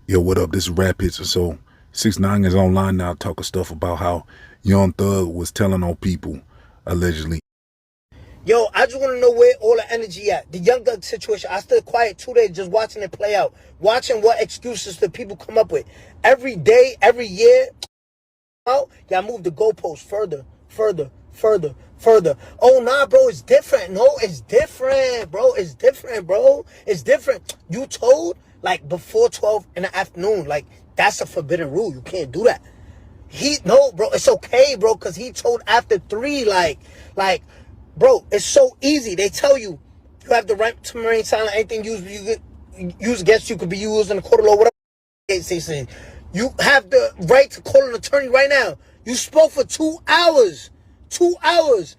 Yo, what up? This is Rap HITZ. So 6ix9ine is online now talking stuff about how Young Thug was telling on people, allegedly. Yo, I just want to know where all the energy at. The Young Thug situation, I stood quiet 2 days just watching it play out. Watching what excuses the people come up with. Every day, every year, y'all move the goalposts further, further, further, further. Oh, nah, bro, it's different. No, it's different, bro. It's different, bro. It's different. You told, like, before 12 in the afternoon. Like, that's a forbidden rule. You can't do that. No, bro, it's okay, bro, because he told after 3, like, bro, it's so easy. They tell you, you have the right to remain silent. Anything used against you could be used in the court of law, whatever they say. You have the right to call an attorney right now. You spoke for 2 hours. 2 hours.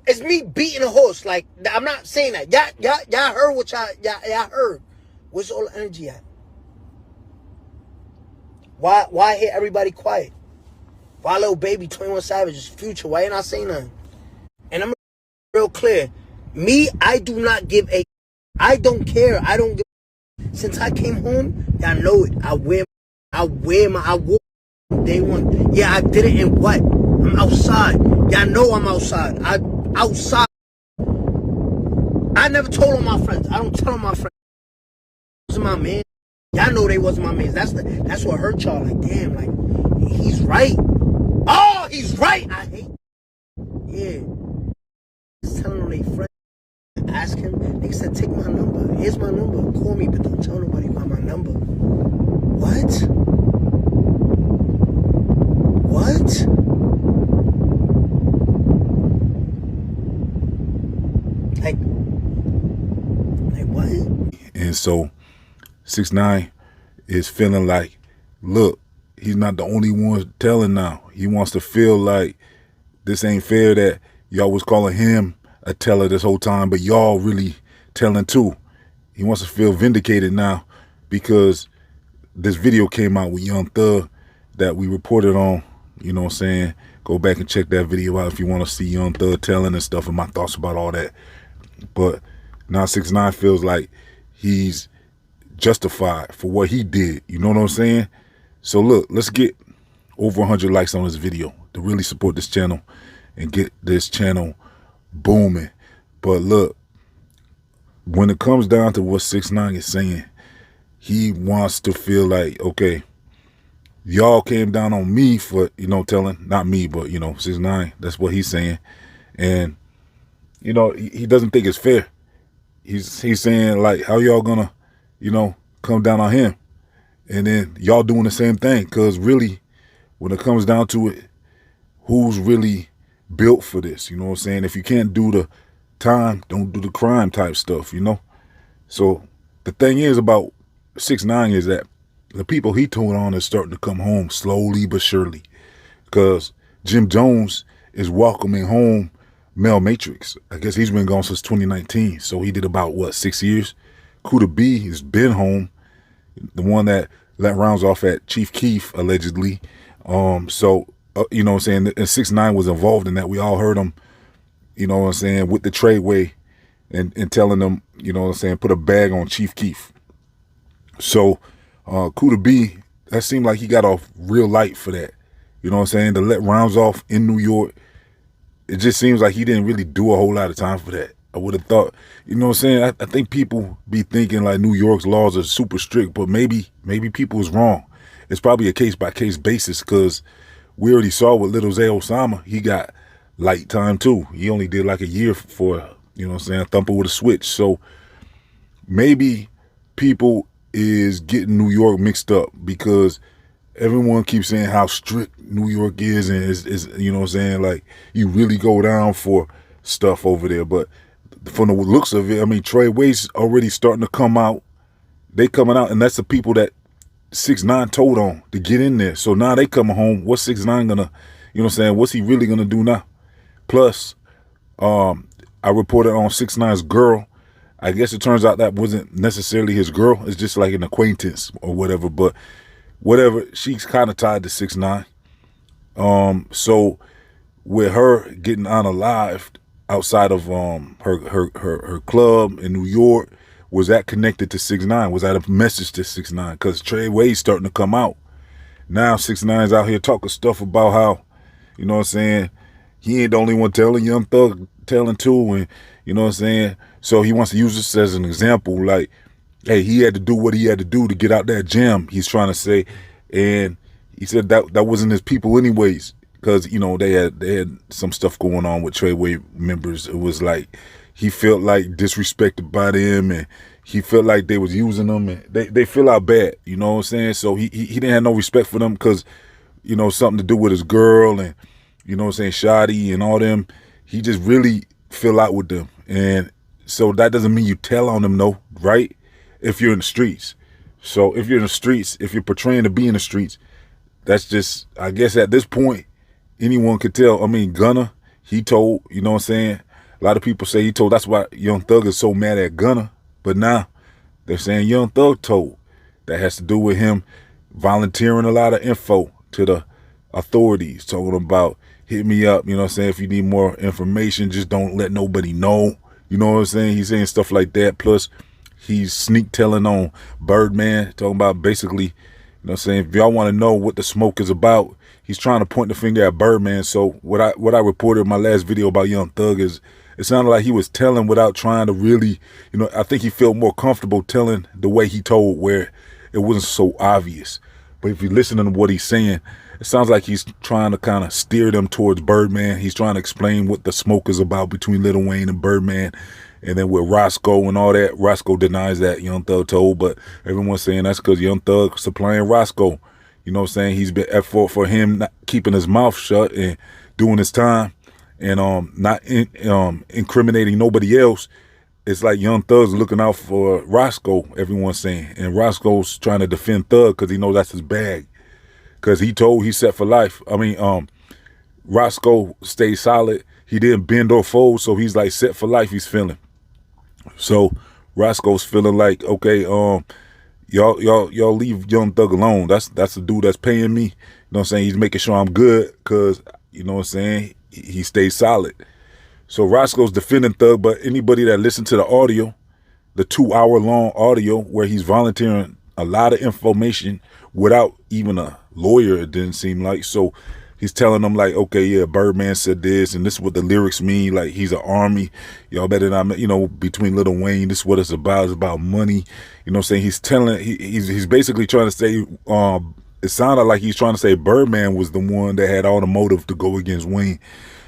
It's me beating a horse. Like, I'm not saying that. Y'all heard what y'all heard. Where's all the energy at? Why hear everybody quiet? Why Lil Baby, 21 Savage's Future? Why ain't I saying nothing? And I'm real clear. Me, I do not give a... I don't care. I don't give... Since I came home, y'all know it. I wore day one. Yeah, I did it in what? I'm outside. Y'all know I'm outside. Outside. I never told on my friends. I don't tell on my friends. This is my man. Y'all know they wasn't my man. That's what hurt y'all. Like, damn, like, he's right. Oh, he's right. I hate. Yeah. Just telling on their friends. Ask him. They said, take my number. Here's my number. Call me, but don't tell nobody about my number. What? What? Like what? And so 6ix9ine is feeling like, look, he's not the only one telling now. He wants to feel like this ain't fair that y'all was calling him a teller this whole time, but y'all really telling too. He wants to feel vindicated now because this video came out with Young Thug that we reported on. You know what I'm saying? Go back and check that video out if you want to see Young Thug telling and stuff and my thoughts about all that. But now 6ix9ine feels like he's justified for what he did. You know what I'm saying? So look, let's get over 100 likes on this video to really support this channel and get this channel booming. But look, when it comes down to what 6ix9ine is saying, he wants to feel like, okay, y'all came down on me for, you know, telling, not me, but, you know, 6ix9ine, that's what he's saying. And, you know, he doesn't think it's fair. He's saying, like, how y'all gonna, you know, come down on him? And then y'all doing the same thing. Because really, when it comes down to it, who's really built for this? You know what I'm saying? If you can't do the time, don't do the crime type stuff, you know? So the thing is about 6ix9ine is that the people he told on is starting to come home slowly but surely. Because Jim Jones is welcoming home Mel Matrix. I guess he's been gone since 2019. So he did about, what, 6 years? Kuda B has been home. The one that let rounds off at Chief Keef, allegedly. You know what I'm saying? And 6ix9ine was involved in that. We all heard him, you know what I'm saying, with the Treyway and telling them, you know what I'm saying, put a bag on Chief Keef. So Kuda B, that seemed like he got off real light for that. You know what I'm saying? To let rounds off in New York, it just seems like he didn't really do a whole lot of time for that. I would have thought, you know what I'm saying? I think people be thinking like New York's laws are super strict, but maybe people is wrong. It's probably a case-by-case basis because we already saw with Little Zay Osama, he got light time too. He only did like a year for, you know what I'm saying, thumper with a switch. So maybe people is getting New York mixed up because everyone keeps saying how strict New York is and is you know what I'm saying, like you really go down for stuff over there. But from the looks of it, I mean, Treyway's already starting to come out. They coming out, and that's the people that 6ix9ine told on to get in there. So now they coming home. What's 6ix9ine gonna, you know what I'm saying, what's he really gonna do now? Plus, I reported on 6ix9ine's girl. I guess it turns out that wasn't necessarily his girl. It's just like an acquaintance or whatever. But whatever, she's kind of tied to 6ix9ine. So with her getting unalived outside of her club in New York, was that connected to 6ix9ine? Was that a message to 6ix9ine? Because Treyway's starting to come out. Now 6ix9ine's out here talking stuff about how, you know what I'm saying, he ain't the only one telling, Young Thug telling too, and you know what I'm saying? So he wants to use this as an example, like, hey, he had to do what he had to do to get out that gym, he's trying to say. And he said that wasn't his people anyways, because, you know, they had some stuff going on with Treyway members. It was like he felt like disrespected by them, and he felt like they was using them, and they feel out bad, you know what I'm saying? So he didn't have no respect for them because, you know, something to do with his girl and, you know what I'm saying, Shotty and all them. He just really fell out with them. And so that doesn't mean you tell on them, no, right? If you're in the streets. So if you're in the streets, if you're portraying to be in the streets, that's just, I guess at this point, anyone could tell. I mean, Gunna, he told, you know what I'm saying? A lot of people say he told. That's why Young Thug is so mad at Gunna. But now they're saying Young Thug told. That has to do with him volunteering a lot of info to the authorities, talking about, hit me up, you know what I'm saying, if you need more information, just don't let nobody know. You know what I'm saying? He's saying stuff like that. Plus, he's sneak telling on Birdman, talking about basically, you know what I'm saying, if y'all want to know what the smoke is about, he's trying to point the finger at Birdman. So what I reported in my last video about Young Thug is, it sounded like he was telling without trying to really, you know, I think he felt more comfortable telling the way he told, where it wasn't so obvious. But if you listen to what he's saying, it sounds like he's trying to kind of steer them towards Birdman. He's trying to explain what the smoke is about between Lil Wayne and Birdman. And then with Roscoe and all that, Roscoe denies that Young Thug told, but everyone's saying that's because Young Thug supplying Roscoe. You know what I'm saying? He's been effort for him not keeping his mouth shut and doing his time and not incriminating nobody else. It's like Young Thug's looking out for Roscoe, everyone's saying. And Roscoe's trying to defend Thug because he knows that's his bag. Because he told he's set for life. I mean, Roscoe stayed solid. He didn't bend or fold, so he's like set for life, he's feeling. So Roscoe's feeling like, okay, y'all leave Young Thug alone. That's the dude that's paying me. You know what I'm saying? He's making sure I'm good because, you know what I'm saying, he stays solid. So Roscoe's defending Thug, but anybody that listened to the audio, the 2-hour-long audio where he's volunteering a lot of information without even a lawyer, it didn't seem like. So he's telling them like, okay, yeah, Birdman said this, and this is what the lyrics mean. Like, he's an army. Y'all better not, you know, between Lil Wayne, this is what it's about. It's about money. You know what I'm saying? He's telling, he's basically trying to say, it sounded like he's trying to say Birdman was the one that had all the motive to go against Wayne,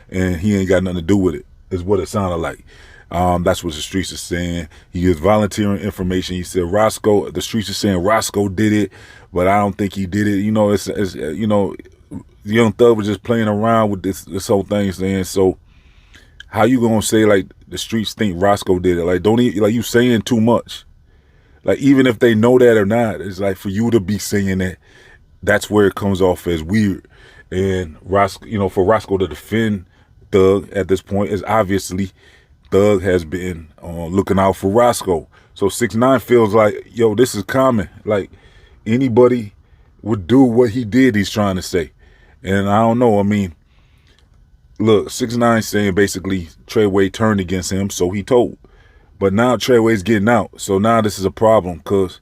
and he ain't got nothing to do with it, is what it sounded like. That's what the streets are saying. He is volunteering information. He said Roscoe, the streets are saying Roscoe did it, but I don't think he did it. You know, it's you know, Young Thug was just playing around with this whole thing, saying, so how you gonna say like the streets think Roscoe did it? Like, don't even, like, you saying too much. Like, even if they know that or not, it's like for you to be saying that, that's where it comes off as weird. And Roscoe, you know, for Roscoe to defend Thug at this point is obviously Thug has been looking out for Roscoe. So 6ix9ine feels like, yo, this is common. Like, anybody would do what he did, he's trying to say. And I don't know, I mean, look, 6ix9ine saying basically Treyway turned against him, so he told. But now Treyway's getting out. So now this is a problem, because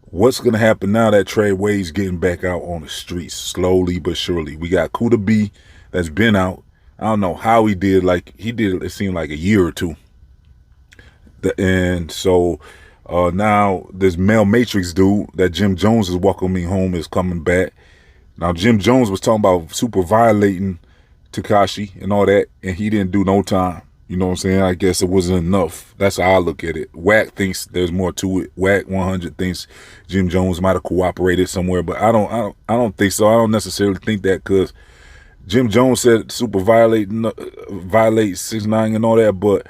what's going to happen now that Treyway's getting back out on the streets, slowly but surely? We got Kuda B that's been out. I don't know how he did, like, he did, it seemed like a year or two. And so now this Mel Matrix dude that Jim Jones is welcoming home is coming back. Now, Jim Jones was talking about super violating Tekashi and all that, and he didn't do no time. You know what I'm saying? I guess it wasn't enough. That's how I look at it. Wack thinks there's more to it. Wack 100 thinks Jim Jones might have cooperated somewhere, but I don't think so. I don't necessarily think that, because Jim Jones said super violate 6ix9ine and all that, but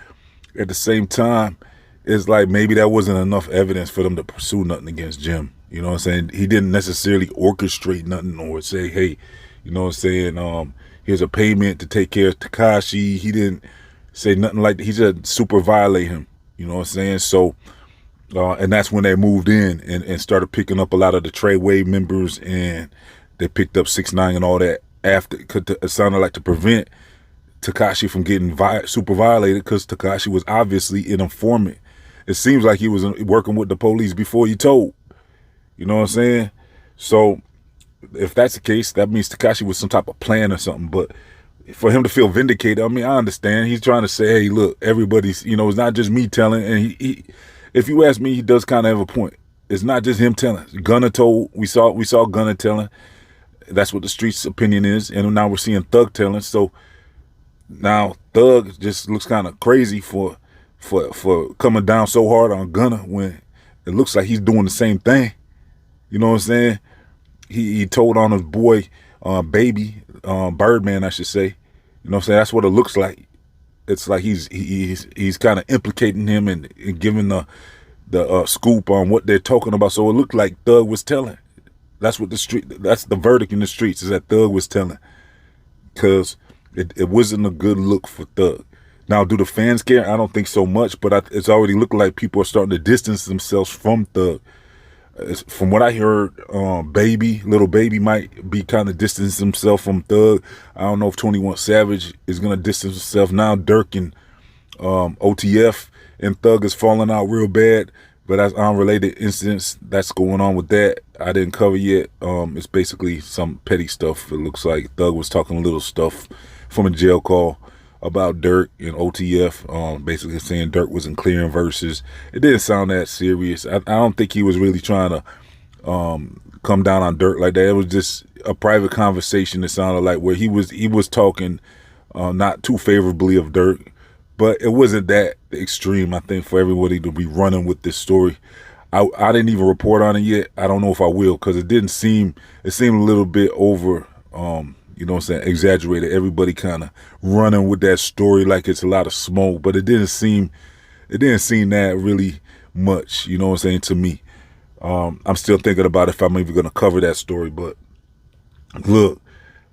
at the same time, it's like maybe that wasn't enough evidence for them to pursue nothing against Jim. You know what I'm saying? He didn't necessarily orchestrate nothing or say, hey, you know what I'm saying, here's a payment to take care of Tekashi. He didn't say nothing like that. He just super violate him. You know what I'm saying? So, and that's when they moved in and started picking up a lot of the Treyway members, and they picked up 6ix9ine and all that after, cause it sounded like to prevent Tekashi from getting super violated, because Tekashi was obviously an informant. it seems like he was working with the police before he told. You know what I'm saying? So if that's the case, that means Tekashi was some type of plan or something. But for him to feel vindicated, I mean, I understand. He's trying to say, hey, look, everybody's, you know, it's not just me telling. And he if you ask me, he does kind of have a point. It's not just him telling. Gunna told. We saw Gunna telling. That's what the streets' opinion is. And now we're seeing Thug telling. So now Thug just looks kind of crazy for coming down so hard on Gunna when it looks like he's doing the same thing. You know what I'm saying? He told on his boy, Baby, Birdman, I should say. You know what I'm saying? That's what it looks like. It's like he's kind of implicating him and giving the scoop on what they're talking about. So it looked like Thug was telling. That's what that's the verdict in the streets, is that Thug was telling. Because it wasn't a good look for Thug. Now, do the fans care? I don't think so much, but it's already looking like people are starting to distance themselves from Thug. From what I heard, Little Baby might be kind of distancing himself from Thug. I don't know if 21 Savage is going to distance himself. Now Dirk and OTF and Thug is falling out real bad, but that's unrelated incidents that's going on with that. I didn't cover yet. It's basically some petty stuff. It looks like Thug was talking a little stuff from a jail call about Dirk and OTF, basically saying Dirk wasn't clearing verses. It didn't sound that serious. I don't think he was really trying to come down on Dirk like that. It was just a private conversation. It sounded like where he was talking not too favorably of Dirk, but it wasn't that extreme. I think for everybody to be running with this story. I didn't even report on it yet. I don't know if I will, because it seemed a little bit over. You know what I'm saying, exaggerated. Everybody kind of running with that story like it's a lot of smoke, but it didn't seem that really much, you know what I'm saying, to me. I'm still thinking about if I'm even going to cover that story, but look,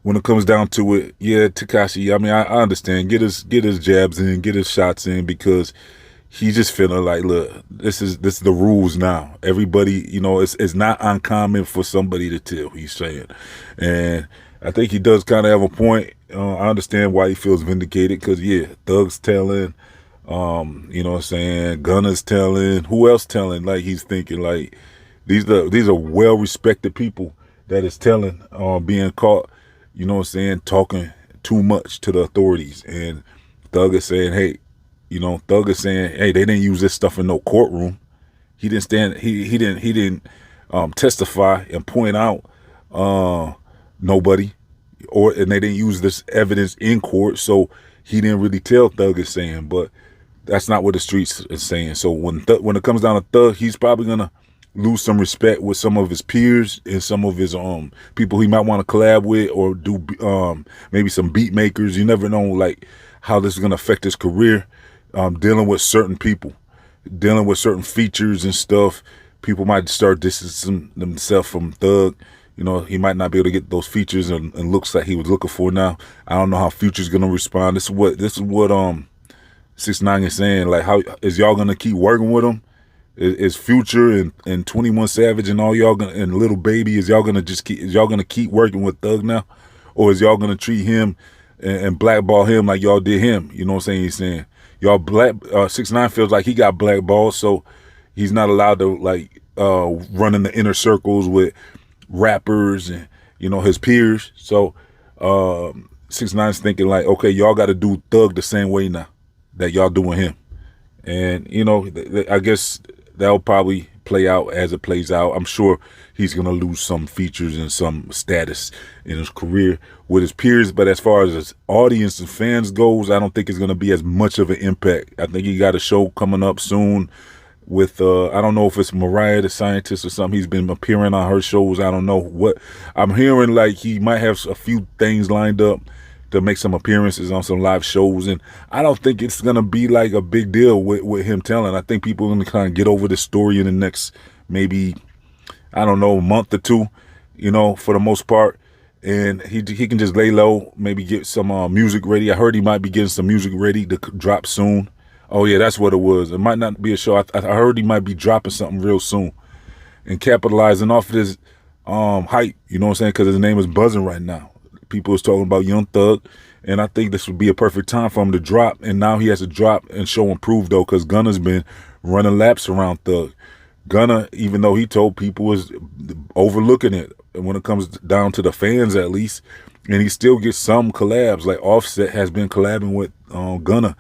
when it comes down to it, yeah, Tekashi, I mean, I understand. Get his jabs in, get his shots in, because he's just feeling like, look, this is the rules now. Everybody, you know, it's not uncommon for somebody to tell, he's saying. And I think he does kind of have a point. I understand why he feels vindicated, because, yeah, Thug's telling, you know what I'm saying, Gunna's telling, who else telling? Like, he's thinking, like, these are well-respected people that is telling, being caught, you know what I'm saying, talking too much to the authorities. And Thug is saying, hey, you know, Thug is saying, hey, they didn't use this stuff in no courtroom. He didn't stand, he didn't testify and point out nobody, and they didn't use this evidence in court, so he didn't really tell, Thug is saying. But that's not what the streets is saying. So when it comes down to Thug, he's probably gonna lose some respect with some of his peers and some of his people he might want to collab with, or do maybe some beat makers. You never know, like, how this is gonna affect his career. Dealing with certain people, dealing with certain features and stuff. People might start distancing themselves from Thug. You know, he might not be able to get those features and looks like he was looking for now. I don't know how Future's gonna respond. This is what 6ix9ine is saying. Like, how is y'all gonna keep working with him? Is Future and 21 Savage and all y'all gonna, and Little Baby, is y'all gonna keep working with Thug now? Or is y'all gonna treat him and blackball him like y'all did him? You know what I'm saying? He's saying y'all 6ix9ine feels like he got blackballed, so he's not allowed to, like, run in the inner circles with rappers and, you know, his peers. So 6ix9ine's thinking like, okay, y'all got to do Thug the same way now that y'all doing him. And, you know, I guess that'll probably play out as it plays out. I'm sure he's gonna lose some features and some status in his career with his peers, but as far as his audience and fans goes, I don't think it's gonna be as much of an impact. I think he got a show coming up soon with I don't know if it's Mariah the Scientist or something. He's been appearing on her shows. I don't know what I'm hearing. Like, he might have a few things lined up to make some appearances on some live shows, and I don't think it's gonna be like a big deal with him telling. I think people are gonna kind of get over this story in the next, maybe, I don't know, month or two, you know, for the most part. And he can just lay low, maybe get some music ready. I heard he might be getting some music ready to drop soon. Oh yeah, that's what it was. It might not be a show. I heard he might be dropping something real soon and capitalizing off of this hype, you know what I'm saying? Because his name is buzzing right now. People is talking about Young Thug, and I think this would be a perfect time for him to drop. And now he has to drop and show and prove, though, because Gunna's been running laps around Thug. Gunna, even though he told people, was overlooking it when it comes down to the fans at least, and he still gets some collabs. Like Offset has been collabing with Gunna.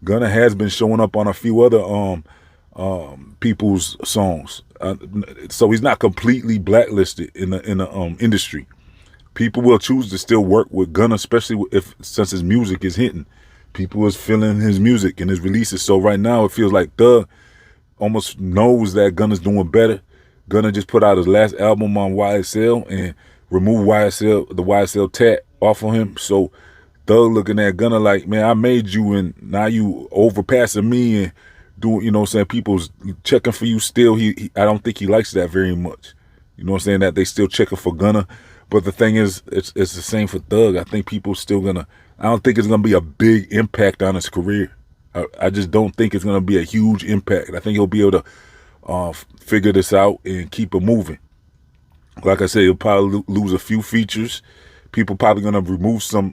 Gunna has been showing up on a few other people's songs, so he's not completely blacklisted in the industry. People will choose to still work with Gunna, especially since his music is hitting. People is feeling his music and his releases. So right now it feels like Thug almost knows that Gunna's doing better. Gunna just put out his last album on YSL and removed the YSL tat off of him. So Thug looking at Gunna like, man, I made you and now you overpassing me and doing, you know what I'm saying, people's checking for you still. I don't think he likes that very much. You know what I'm saying, that they still checking for Gunna. But the thing is, it's the same for Thug. I think people still gonna, I don't think it's gonna be a big impact on his career. I just don't think it's gonna be a huge impact. I think he'll be able to figure this out and keep it moving. Like I said, he'll probably lose a few features. People probably gonna remove some,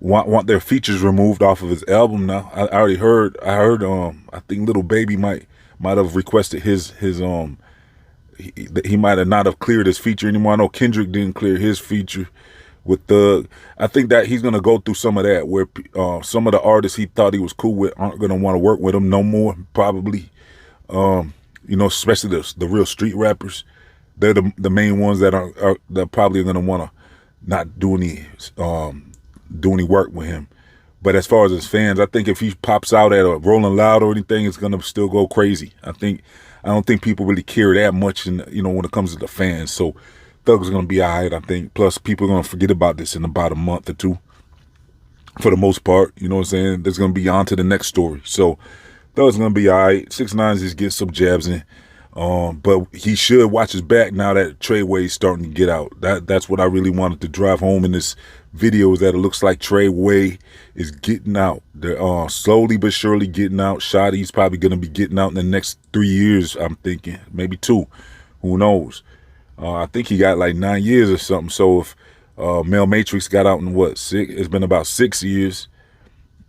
want their features removed off of his album now. I already heard. I heard. I think Little Baby might have requested his he might have not have cleared his feature anymore. I know Kendrick didn't clear his feature with Thug. I think that he's gonna go through some of that, where some of the artists he thought he was cool with aren't gonna want to work with him no more. Probably, you know, especially the real street rappers. They're the main ones that are probably gonna want to not do any work with him. But as far as his fans, I think if he pops out at a Rolling Loud or anything, it's gonna still go crazy. I don't think people really care that much, when it comes to the fans. So Thug's gonna be all right, I think. Plus, people are gonna forget about this in about a month or two, for the most part. You know what I'm saying? There's gonna be on to the next story. So Thug's gonna be all right. 6ix9ine is getting some jabs in, but he should watch his back now that Treyway is starting to get out. That's what I really wanted to drive home in this video, is that it looks like Treyway is getting out. They're slowly but surely getting out. Shotty's probably going to be getting out in the next 3 years, I'm thinking. Maybe 2. Who knows? I think he got like 9 years or something. So if Mel Matrix got out in what, 6? It's been about 6 years.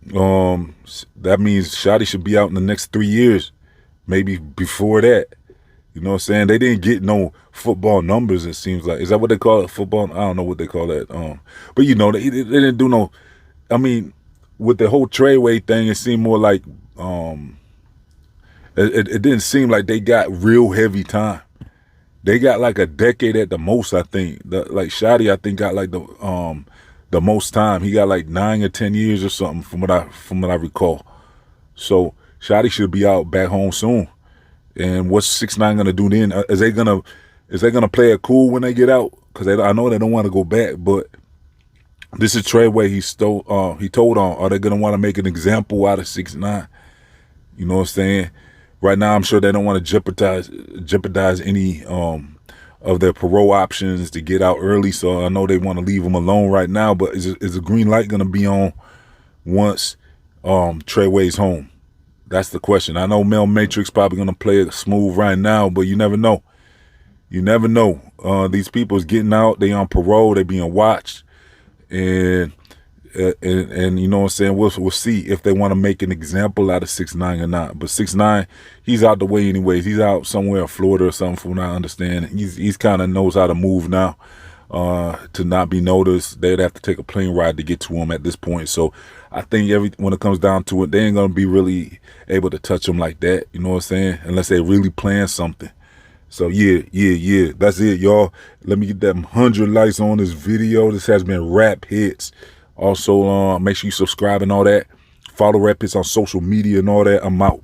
That means Shotty should be out in the next 3 years. Maybe before that. You know what I'm saying? They didn't get no football numbers, it seems like. Is that what they call it? Football? I don't know what they call that. But you know, they didn't do no, I mean, with the whole Treyway thing, it seemed more like, it didn't seem like they got real heavy time. They got like a decade at the most, I think. Like Shotty, I think, got like the most time. He got like 9 or 10 years or something from what I recall. So Shotty should be out back home soon. And what's 6ix9ine gonna do then? Is they gonna play it cool when they get out? Because I know they don't want to go back. But this is Treyway. He told on. Are they gonna want to make an example out of 6ix9ine? You know what I'm saying? Right now, I'm sure they don't want to jeopardize any of their parole options to get out early. So I know they want to leave them alone right now. But is the green light gonna be on once Treyway's home? That's the question. I know Mel Matrix probably going to play it smooth right now, but you never know. You never know. These people is getting out. They on parole. They being watched. And you know what I'm saying? We'll see if they want to make an example out of 6ix9ine or not. But 6ix9ine, he's out the way anyways. He's out somewhere in Florida or something, from what I understand. He's kind of knows how to move now. To not be noticed, they'd have to take a plane ride to get to him at this point. So I think when it comes down to it, they ain't gonna be really able to touch him like that. You know what I'm saying? Unless they really plan something. So yeah, that's it, y'all. Let me get that 100 likes on this video. This has been Rap Hits. Also, make sure you subscribe and all that. Follow Rap Hits on social media and all that. I'm out.